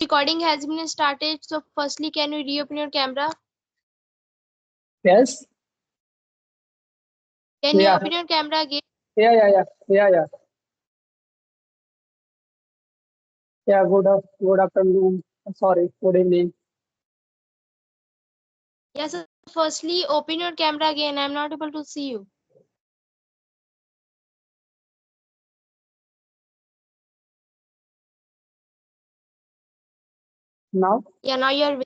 Recording has been started. So firstly, can you reopen your camera? Yes. Can you Yeah. open your camera again? Yeah. Yeah. Good afternoon. Sorry. Good evening. Yes. So firstly, open your camera again. I'm not able to see you. Now. Yeah. Now you're.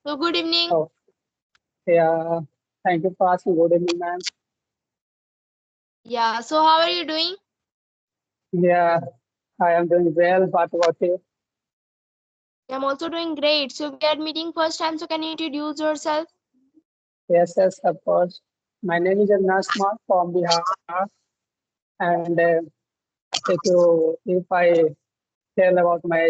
So good evening. Oh. Yeah. Thank you for asking. Good evening, ma'am. Yeah. So how are you doing? Yeah. I am doing well. What about you? I'm also doing great. So we are meeting first time. So can you introduce yourself? Yes. Of course. My name is Nasma from Bihar, and if I tell about my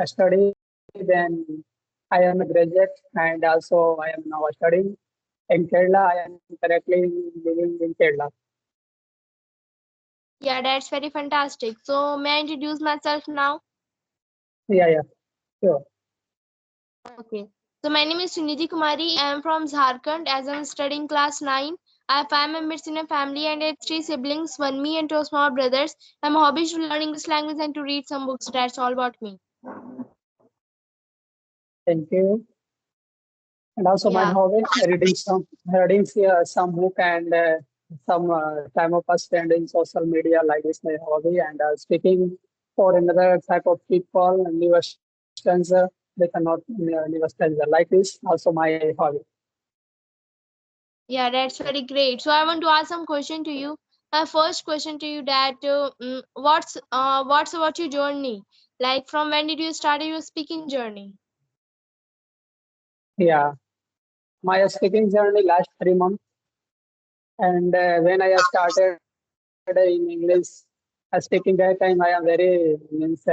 study, then I am a graduate, and also I am now studying in Kerala. I am currently living in Kerala. Yeah, that's very fantastic. So may I introduce myself now? Yeah. Sure. Okay. So my name is Sunidhi Kumari. I am from Jharkhand as I'm studying class 9. I have 5 members in a family and I have 3 siblings, one me and 2 small brothers. My hobbies to learn English language and to read some books. That's all about me. Thank you. And also my Yeah. hobby, reading some book and some time of us spent in social media like this my hobby and speaking for another type of people and new stranger they cannot new stranger like this also my hobby. Yeah, that's very great. So I want to ask some question to you. My first question to you that what's about your journey? Like from when did you start your speaking journey? Yeah, my speaking journey last 3 months and when I started in English speaking that time I am very means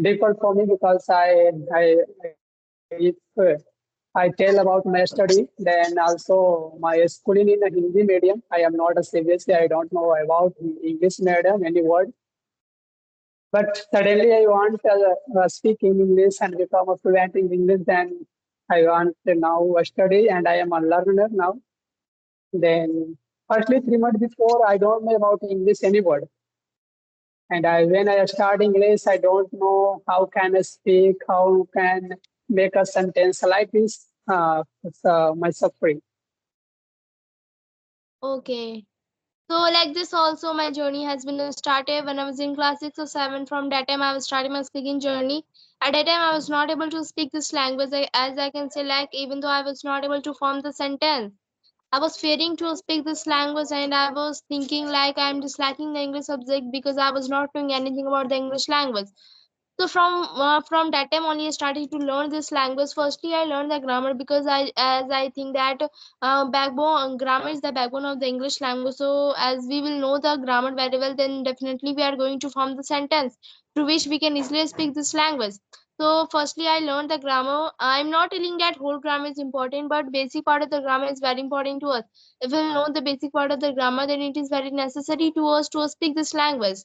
difficult for me because if I tell about my study, then also my schooling in a Hindi medium. I am not a CBSE. I don't know about English medium, any word. But suddenly I want to speak in English and become a fluent in English. Then I want to now study and I am a learner now. Then firstly 3 months before, I don't know about English any word. And when I start English, I don't know how can I speak, how can make a sentence like this. It's my suffering. Okay. So like this also my journey has been started when I was in class 6 or 7. From that time I was starting my speaking journey. At that time I was not able to speak this language as I can say, like even though I was not able to form the sentence. I was fearing to speak this language and I was thinking like I'm just lacking the English subject because I was not knowing anything about the English language. So from that time only I started to learn this language. Firstly, I learned the grammar because I think that backbone grammar is the backbone of the English language. So as we will know the grammar very well, then definitely we are going to form the sentence through which we can easily speak this language. So firstly, I learned the grammar. I'm not telling that whole grammar is important, but basic part of the grammar is very important to us. If we know the basic part of the grammar, then it is very necessary to us to speak this language.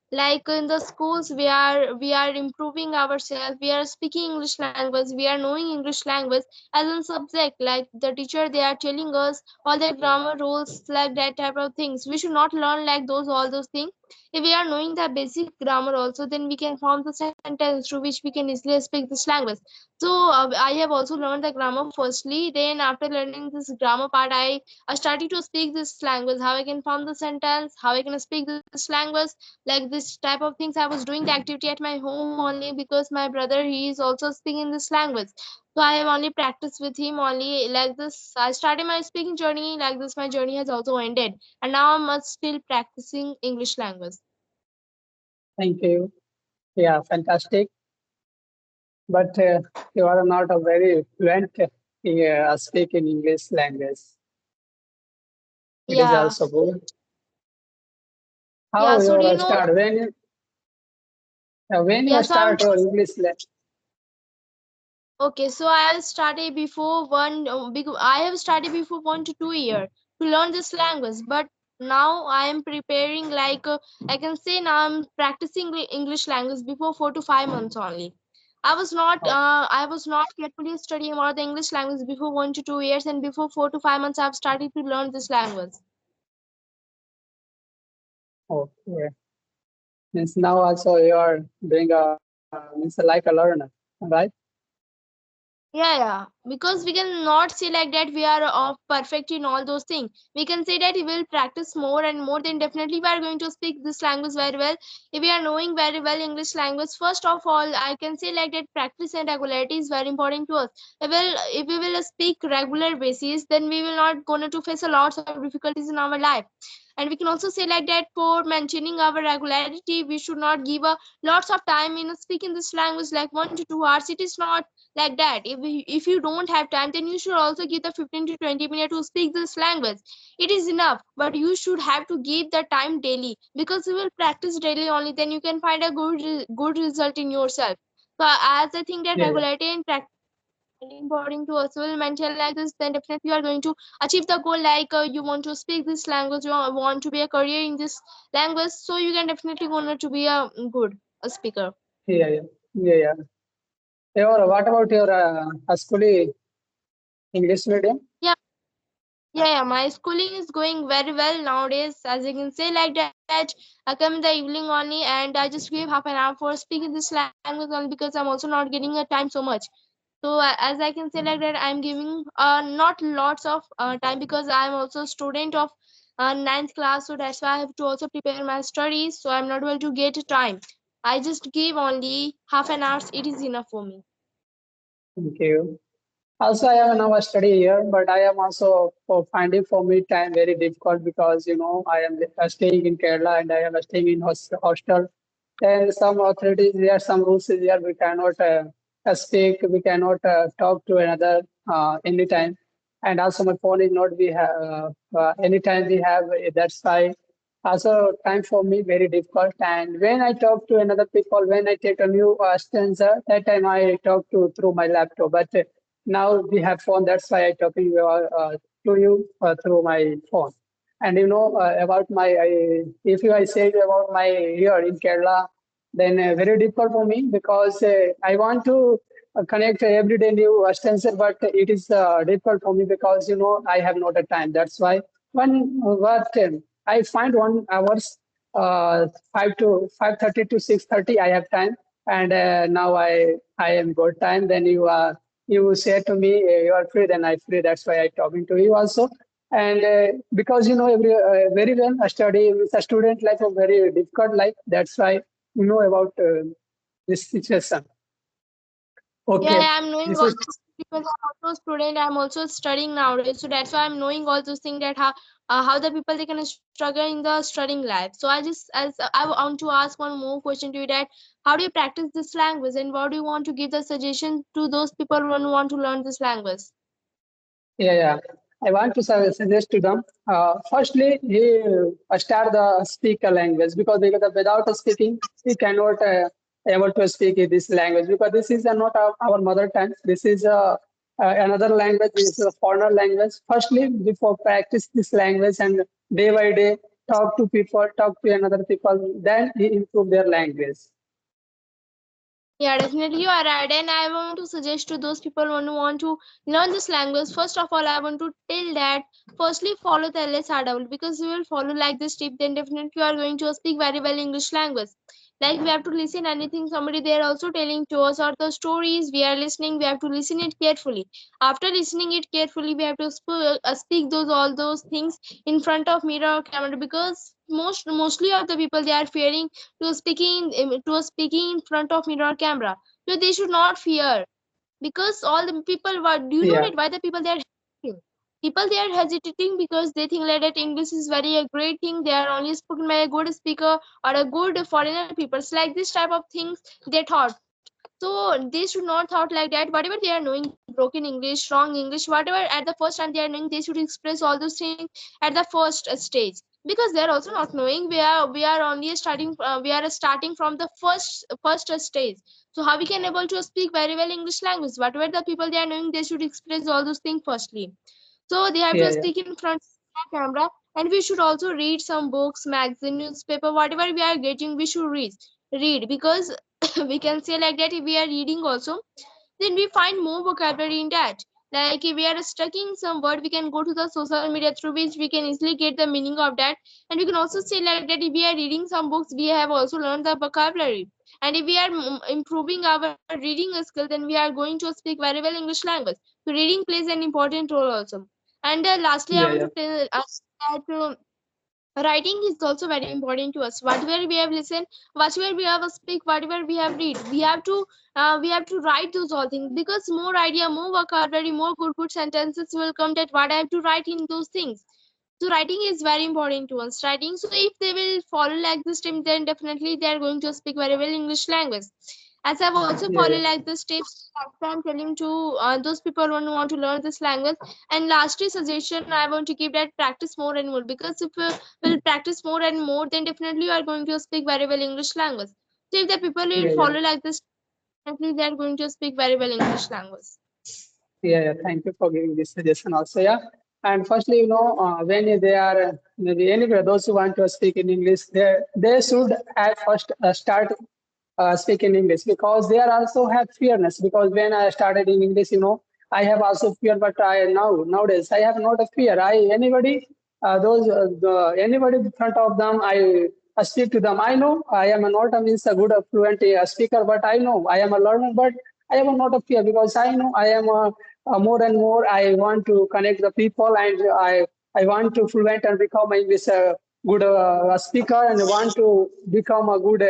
Like in the schools we are improving ourselves, we are speaking English language, we are knowing English language as a subject. Like the teacher, they are telling us all the grammar rules, like that type of things. We should not learn like those all those things. If we are knowing the basic grammar also, then we can form the sentence through which we can easily speak this language. So I have also learned the grammar firstly, then after learning this grammar part, I started to speak this language, how I can form the sentence, how I can speak this language. Like this type of things I was doing the activity at my home only because my brother, he is also speaking this language. So I have only practiced with him only. Like this I started my speaking journey. Like this my journey has also ended, and now I'm still practicing English language. Thank you. Yeah, fantastic. But you are not a very fluent speak in English language. It is Yeah. also good. Yeah, How so do you you know? start when you Yeah, so I'm start your English okay. So I started before I have started before 1 to 2 year to learn this language, but now I am preparing like I can say now I'm practicing the English language before 4 to 5 months only. I was not carefully studying about the English language before 1 to 2 years, and before 4 to 5 months I've started to learn this language. Okay. Means now also you are doing means like a learner, right? Yeah, because we cannot say like that we are perfect in all those things. We can say that we will practice more and more, then definitely we are going to speak this language very well. If we are knowing very well English language, first of all, I can say like that practice and regularity is very important to us. If we will speak regular basis, then we will not going to face a lots of difficulties in our life. And we can also say like that for maintaining our regularity, we should not give a lots of time in speaking this language like 1 to 2 hours. It is not like that. If you don't have time, then you should also give the 15 to 20 minutes to speak this language. It is enough, but you should have to give the time daily, because you will practice daily only, then you can find a good result in yourself. So as I think that Yeah, yeah. regularity and practice is very important to us, will maintain like this, then definitely you are going to achieve the goal, like you want to speak this language, you want to be a career in this language, so you can definitely want to be a good a speaker. Yeah, yeah. Yeah, yeah. Your, what about your schooling English medium? Yeah. Yeah, my schooling is going very well nowadays. As you can say, like that, I come in the evening only, and I just give half an hour for speaking this language only, because I'm also not getting a time so much. So as I can say like that, I'm giving not lots of time, because I'm also a student of ninth class, so that's why I have to also prepare my studies. So I'm not able to get time. I just give only half an hour. It is enough for me. Thank you. Also, I am now a study here, but I am also for finding for me time very difficult because I am staying in Kerala and I am staying in hostel. And some authorities there, some rules is there. We cannot speak, we cannot talk to another anytime. And also, my phone is not we have anytime we have. That's why also time for me very difficult. And when I talk to another people, when I take a new stanza, that time I talk to through my laptop. But now we have phone. That's why I talking to you through my phone. And about my, if I say about my here in Kerala, then very difficult for me because I want to connect everyday new stencil, but it is difficult for me because I have not a time. That's why one what I find 1 hours 5:30 to 6:30 I have time, and now I am good time. Then you say to me you are free, then I free. That's why I talking to you also. And because very well a study with a student life a very difficult life. That's why about this situation. Yeah, Okay, yeah, I'm knowing this all is those, because I'm also a student. I'm also studying nowadays, so that's why I'm knowing all those things, that how the people they can struggle in the studying life. So I want to ask one more question to you, that how do you practice this language, and what do you want to give the suggestion to those people who want to learn this language? yeah, yeah. I want to suggest to them. Firstly, he start the speaker language because without speaking, he cannot able to speak this language because this is not our mother tongue. This is another language. This is a foreigner language. Firstly, before practice this language and day by day talk to people, talk to another people, then he improve their language. Yeah, definitely you are right. And I want to suggest to those people who want to learn this language. First of all, I want to tell that firstly follow the LSRW, because you will follow like this tip, then definitely you are going to speak very well English language. Like we have to listen anything somebody they are also telling to us, or the stories we are listening, we have to listen it carefully. After listening it carefully, we have to speak those all those things in front of mirror or camera, because mostly of the people they are fearing to speaking in front of mirror camera. So they should not fear, because all the people, what do you know Yeah, that why the people they are hesitating? People they are hesitating because they think like that English is very a great thing, they are only spoken by a good speaker or a good foreigner people. So like this type of things they thought. So they should not thought like that. Whatever they are knowing, broken English, wrong English, whatever at the first time they are knowing, they should express all those things at the first stage, because they are also not knowing. We are only starting. We are starting from the first stage. So how we can able to speak very well English language? Whatever the people they are knowing, they should express all those things firstly. So they have yeah, to yeah, speak in front of the camera, and we should also read some books, magazine, newspaper, whatever we are getting, we should read, because we can say like that if we are reading also, then we find more vocabulary in that. Like if we are stuck in some word, we can go to the social media through which we can easily get the meaning of that. And we can also say like that if we are reading some books, we have also learned the vocabulary. And if we are improving our reading skill, then we are going to speak very well English language. So reading plays an important role also. And lastly, I Yeah, want yeah, to tell us that writing is also very important to us. Whatever we have listened, whatever we have speak, whatever we have read, we have to write those all things, because more idea, more vocabulary, more good sentences will come, that what I have to write in those things. So writing is very important to us. Writing, so if they will follow like this team, then definitely they are going to speak very well English language. As I've also yeah, followed yeah, like this tips, I'm telling to those people who want to learn this language. And lastly, suggestion I want to give, that practice more and more, because if you will practice more and more, then definitely you are going to speak very well English language. So if the people will yeah, yeah. follow like this, definitely they are going to speak very well English language. Yeah, yeah. Thank you for giving this suggestion also. Yeah. And firstly, when they are maybe anywhere, those who want to speak in English, they should at first start speak in English, because they are also have fearness. Because when I started in English, I have also fear, but nowadays I have not a fear. Anybody in front of them, I speak to them. I know I am not a means a good fluent speaker, but I know I am a learner, but I am not a fear, because I know I am more and more. I want to connect the people, and I want to fluent and become English good speaker, and want to become a good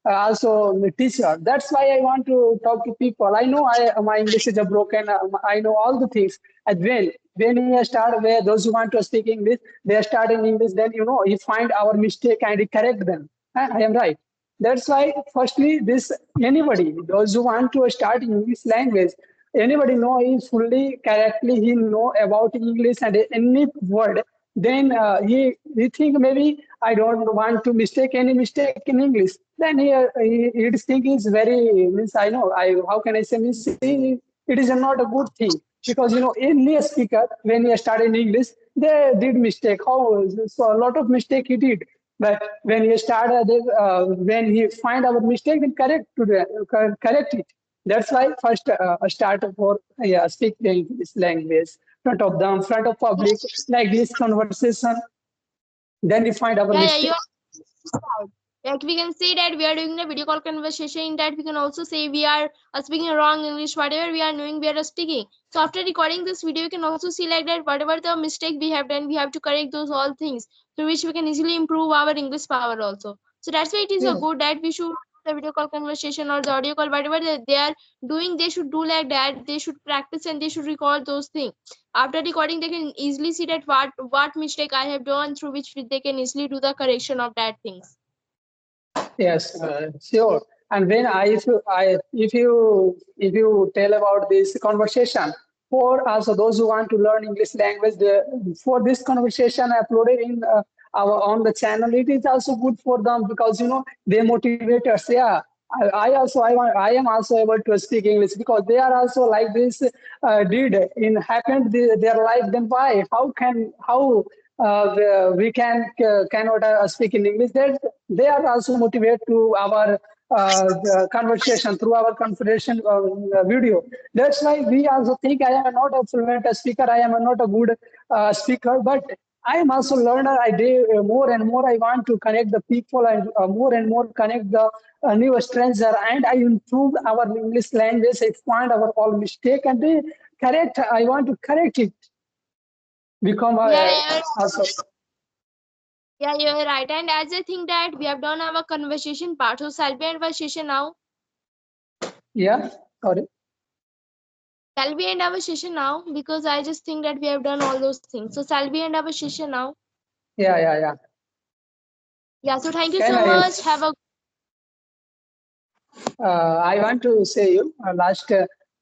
also teacher. That's why I want to talk to people. I know my English is a broken. I know all the things. And when you start, where those who want to speak English, they start in English. Then you find our mistake and you correct them. I am right. That's why, firstly, this anybody, those who want to start English language, anybody know is fully correctly he know about English and any word. Then he think maybe I don't want to mistake any mistake in English. Then he think is very means I know I how can I say means it is not a good thing, because any speaker when he started in English they did mistake. How so a lot of mistake he did, but when he started, when he find our mistake, then correct it. That's why first start for speak the English language front of them, front of public, like this conversation. Then we find our Yeah, you mistake. are right. Like we can say that we are doing a video call conversation. In that we can also say we are speaking wrong English. Whatever we are knowing, we are speaking. So after recording this video, you can also see like that whatever the mistake we have done, we have to correct those all things, through which we can easily improve our English power also. So that's why it is a Yeah. good that we should the video call conversation or the audio call, whatever they are doing, they should do like that. They should practice and they should record those things. After recording, they can easily see that what mistake I have done, through which they can easily do the correction of that things. Yes, sure. And when if you tell about this conversation for also those who want to learn English language, for this conversation uploaded in our on the channel, it is also good for them, because they motivate us. Yeah, I am also able to speak English, because they are also like this did in happened their life. Then why? How we cannot speak in English? That they are also motivated to our conversation through our conversation video. That's why we also think I am not a fluent speaker. I am not a good speaker, but I am also learner. I do more and more. I want to connect the people and more and more connect the new stranger, and I improve our English language. I find our all mistake and correct. I want to correct it. Become Yeah, also you're right. And as I think that we have done our conversation part, so shall we end our session now? yeah. Sorry. Shall we end our session now? Because I just think that we have done all those things. So shall we end our session now? Yeah, yeah, yeah. Yeah. So thank you Can so I? much. Have a I want to say you last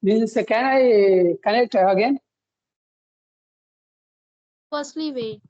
means can I connect again? firstly wait.